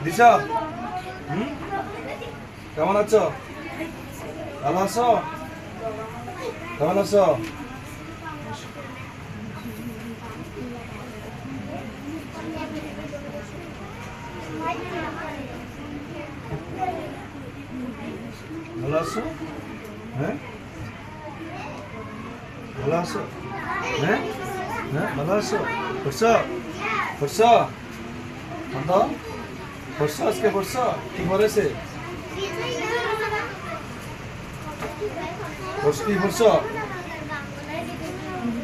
দিশা কেমন আছো? ভালো আছো? কেমন আছো? ভালো আছো? হ্যাঁ ভালো আছো? হ্যাঁ হ্যাঁ ভালো আছো? পড়ছো পড়ছো পড়ছো আজকে পড়ছো? কি পড়েছে? কি পড়ছো?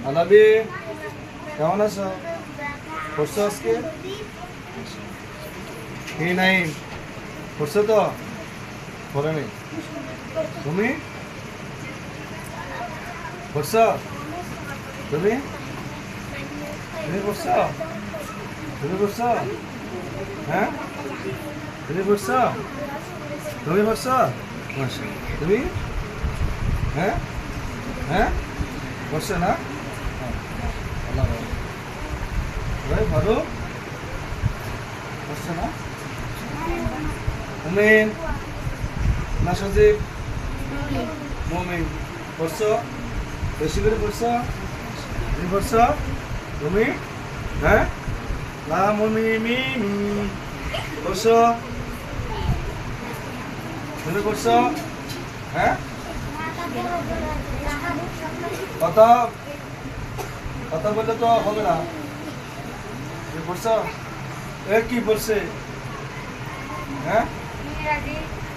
আলাবি কেমন আছো? পড়ছো আজকে? কি নাই পড়ছো তো? পড়েনি তুমি? পড়ছো তুমি? তুমি পড়ছো? তুমি পড়ছো? হ্যাঁ তুমি পড়ছো? তুমি পড়ছো? তুমি? হ্যাঁ হ্যাঁ পড়ছো না? ভাই ভালো পড়ছো না? মুমিন না সজীব? মুমিন পড়ছো? বেশি করে পড়ছো? তুমি পড়ছো? তুমি? হ্যাঁ লা মুমিমি পড়ছো? তুমি পড়ছো? হ্যাঁ কথা কথা বললে তো হবে না। তুমি পড়ছো? এ কি পড়ছে? হ্যাঁ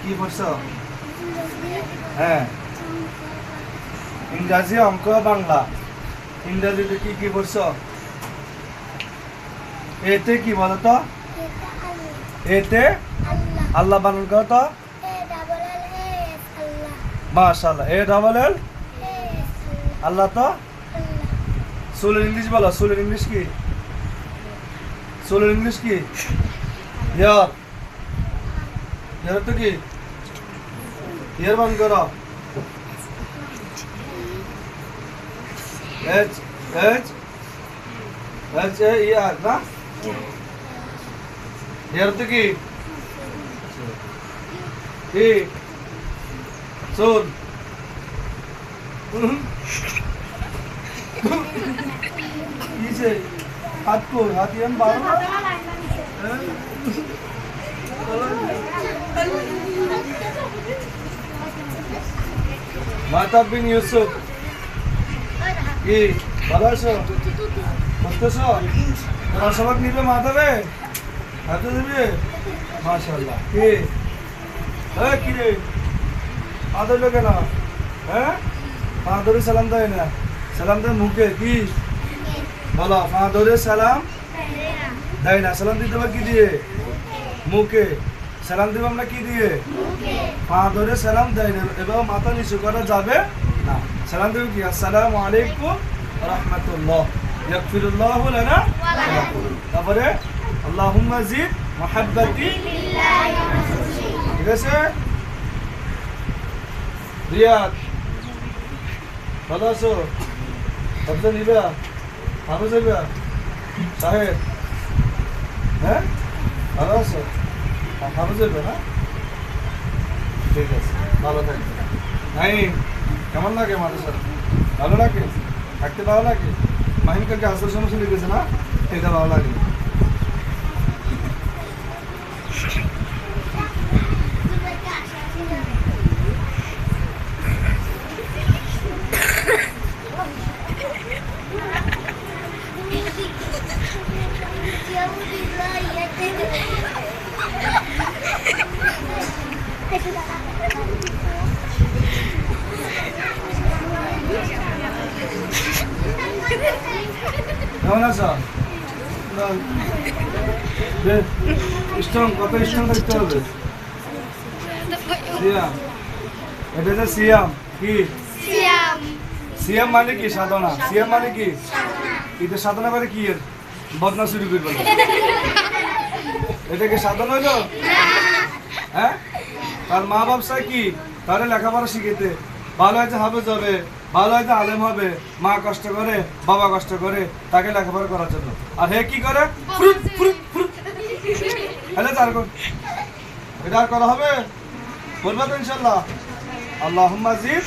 কি পড়ছো? হ্যাঁ ইংরাজি অঙ্ক বাংলা। ইংরাজিতে কি কি পড়ছো? এতে কি বলো তো? এতে আল্লাহ বানান করো তো। মাশাআল্লাহ এ ডাবল এল আল্লাহ তো। সোলের ইংলিশ বলো। সোলের ইংলিশ কি? সোলের ইংলিশ কি? ইয়ার ইয়ার তো কি? ইয়ার বান করো। এইচ এইচ এইচ এ ইয়ার না? ইয়ার তো কি? কি সোল কিসে হাত কো হাত ইয়ান বারো মাহতাব বিন ইউসুফ কি ভালো আছো? বুঝতেছো? তোমার সবাক নিবে মাহতাবে হাতে দেবে। মাশাআল্লাহ কি কি রে পা ধরলো কেন? হ্যাঁ পা ধরে সালাম দেয় না। সালাম দেয় মুখে কি বলো? পা ধরে সালাম দেয় না। সালাম দিতে হবে কি দিয়ে? মুখে। সালাম দেব আমরা কি দিয়ে? পা ধরে সালাম দেয় না। এবার মাথা নিচু করা যাবে না। সালাম দেব কি? আসসালামু আলাইকুম রাহমাতুল্লাহ ইয়াগফিরুল্লাহু লানা। তারপরে আল্লাহুম্মা জিদ মুহাব্বতি ঠিক আছে? রিয়াদ ভালো আছো? সবটা নিবা? ভালো যাবে? সাহেব হ্যাঁ ভালো আছো? ভালো যাবে না? ঠিক আছে ভালো থাকবে। নাই কেমন লাগে মাদ্রাসা? ভালো লাগে? থাকতে ভালো লাগে? মাহিন কালকে আসার সমস্যা লিখেছে না? এটা ভালো লাগে। কেমন আছো? স্ট্রং কত স্ট্রং থাকতে হবে? সিয়াম এটা যে সিয়াম কি? সিয়াম মানে কি? সাধনা। সিয়াম মানে কি? এটা সাধনা করে কি? এর বদনা শুরু করবে এটা কি সাধনা হইলো? হ্যাঁ তার মা বাপ চায় কি? তারে লেখাপড়া শিখেতে ভালো হয়তো হাফেজ হবে, ভালো হয়তো আলেম হবে। মা কষ্ট করে, বাবা কষ্ট করে তাকে লেখাপড়া করার জন্য। আর হে কি করে? ফ্রুট ফ্রুট ফ্রুট তাহলে তার এটা আর করা হবে, বলবা তো ইনশাল্লাহ। আল্লাহুম্মা জিদ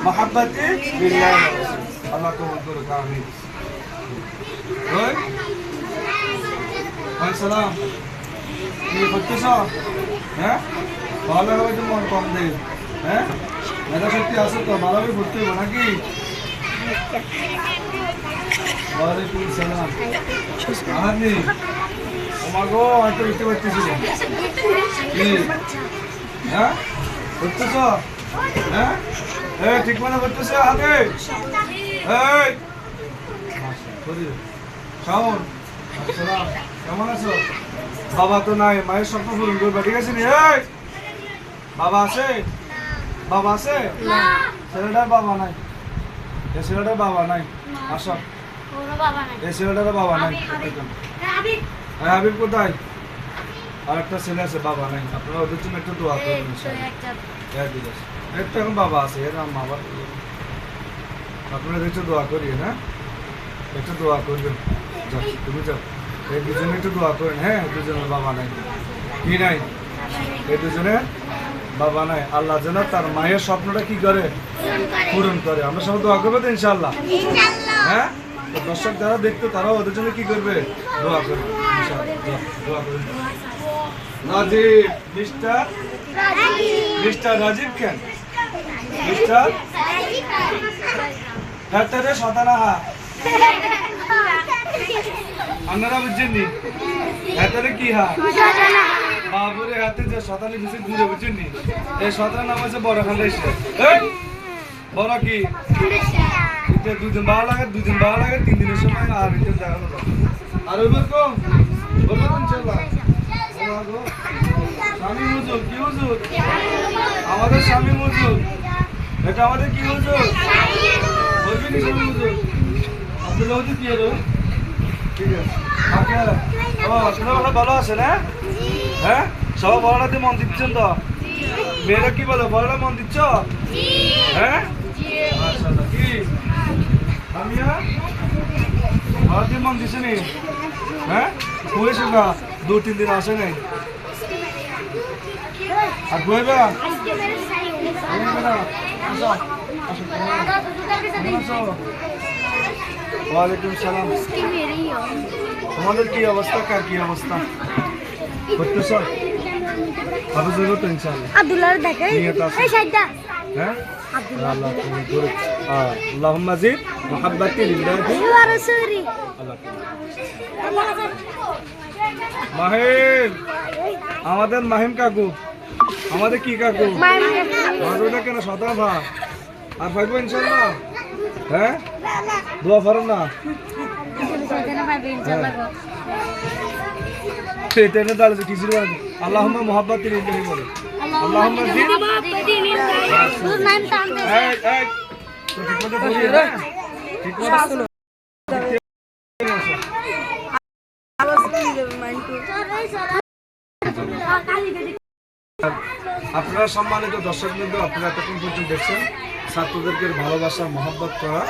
মাহাব্বাতি বিল্লাহি ওয়া রাসূলি, আল্লাহ কবুল করুক, আমিন। ওই আসসালাম, কি করতেছ? হ্যাঁ, ভালো হবে তো, মন কম দেয়। হ্যাঁ, মেধা শক্তি আছে তো, ভালোভাবে ভর্তি হবো নাকি? ওয়ালাইকুম সালাম। আর নেই তোমার গো, হয়তো দেখতে পাচ্ছিল। হ্যাঁ, করতেছ? হ্যাঁ, ঠিক মনে করতেছ হাতে? শাওন, আসসালাম, কেমন আছো? বাবা তো নাই, মায়ের স্বপ্ন পূরণ করবা, ঠিক আছে নি? বাবা আছে? বাবা আছে? ছেলেটার বাবা নাই, এই ছেলেটার বাবা নাই। আসো, এই ছেলেটার বাবা নাই। হাবিব কোথায়? আর একটা ছেলে আছে, বাবা নাই। আপনারা ওদের জন্য একটু দোয়া করবেন। একটা এখন বাবা আছে, এর নাম বাবা। আপনারা একটু দোয়া করি, হ্যাঁ, একটু দোয়া করবেন। যাও, তুমি যাও, এই দুজনে একটু দোয়া করেন। হ্যাঁ, দুজনের বাবা নাই, কি নাই, এই দুজনের বাবা নাই। আল্লাহ যেন তার মায়ের স্বপ্নটা কি করে, পূরণ করে। আমরা সবাই দোয়া করবো তো ইনশাল্লাহ। হ্যাঁ, তো দর্শক যারা দেখতো তারাও ওদের জন্য কি করবে, দোয়া করবে ইনশাআল্লাহ। দোয়া করবে। রাজীব, মিস্টার রাজীব কেন? মিস্টার হাতে শতানাহা, আপনারা বুঝছেননি? হাতে কি হা, বাবুরে হাতে যে শতানি বেশি ঘুরে, বুঝছেননি? এই শতানা নাম আছে বড় খান্ডেশ। বড় কি দুদিন ভালো লাগে, 3 দিনের সময় আর দেখানো যাবে। আর ওই বলকম বলবো ইনশাল্লাহ। স্বামী হুজুর, কি হুজুর? আমাদের স্বামী হুজুর, এটা আমাদের কি হুজুর? বলবি কি স্বামী হুজুর? আব্দুল্লাহ হুজুর কি হলো? ঠিক আছে, আপনারা ভালো আছেন? হ্যাঁ, সবাই পড়াটাতে মন দিচ্ছেন তো? মেয়েরা কি বলো, পড়াটা মন দিচ্ছ? হ্যাঁ, মাশাআল্লাহ। কি আমিয়া পড়াতে মন দিছে নি? হ্যাঁ, হয়েছে না, 2-3 দিন আসে নাই। আর বইবা ওয়ালাইকুম সালাম। তোমাদের কি অবস্থা, কার কি অবস্থা? করতেছ? ভালো যাবো তো ইনশাআল্লাহ। আব্দুল্লাহর দেখে এই সাইডটা। হ্যাঁ, আল্লাহ তুমি করে। আল্লাহুম্মা জিদ মুহাব্বাতি লিল্লাহি ওয়া রাসূলি। মাহিম, আমাদের মাহিম কাকু, আমাদের কি কাকু? মাহিমটা কেন শতানা ভা আর পাইবো ইনশাআল্লাহ। হ্যাঁ, দোয়া করো না। সেটানে দাঁড়াচ্ছে কিছু বলে। আল্লাহুম্মা মুহাব্বাতি লিল্লাহি বলে। আল্লাহুম্মা জিদ তো ঠিক মতো বলি, হ্যাঁ, ঠিক মতো আপনারা সম্মানিত দর্শকবৃন্দ, আপনারা এতক্ষণ পর্যন্ত দেখছেন ছাত্রদেরকে ভালোবাসা, মহব্বত করা,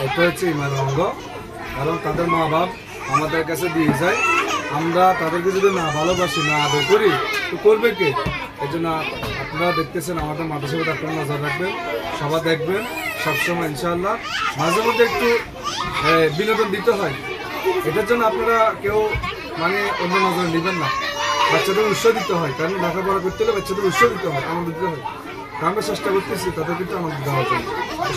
এটা হচ্ছে ইমানের অঙ্গ। কারণ তাদের মা বাপ আমাদের কাছে দিয়ে যায়, আমরা তাদেরকে যদি না ভালোবাসি, না আদর করি, তো করবে কে? এই জন্য আপনারা দেখতেছেন আমাদের মাদ্রাসার আপনারা নজর রাখবেন, সবাই দেখবেন সবসময় ইনশাআল্লাহ। মাঝে মধ্যে একটু বিনোদন দিতে হয়, এটার জন্য আপনারা কেউ মানে অন্য নজরে নেবেন না। বাচ্চাদের উৎসাহ দিতে হয়, কারণ লেখাপড়া করতে হলে বাচ্চাদের উৎসাহ দিতে হয়, আনন্দ দিতে হয়। আমরা চেষ্টা করতেছি তাদের কিন্তু আনন্দ দেওয়ার জন্য।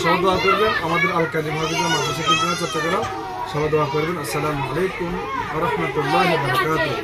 সবাই দোয়া করবেন, আমাদের আল কাজী মহাবিদ্যালয় মাদ্রাসা কেন্দ্র চট্টগ্রাম, সবাই দোয়া করবেন। আসসালামু আলাইকুম ওয়া রাহমাতুল্লাহি ওয়া বারাকাতুহু।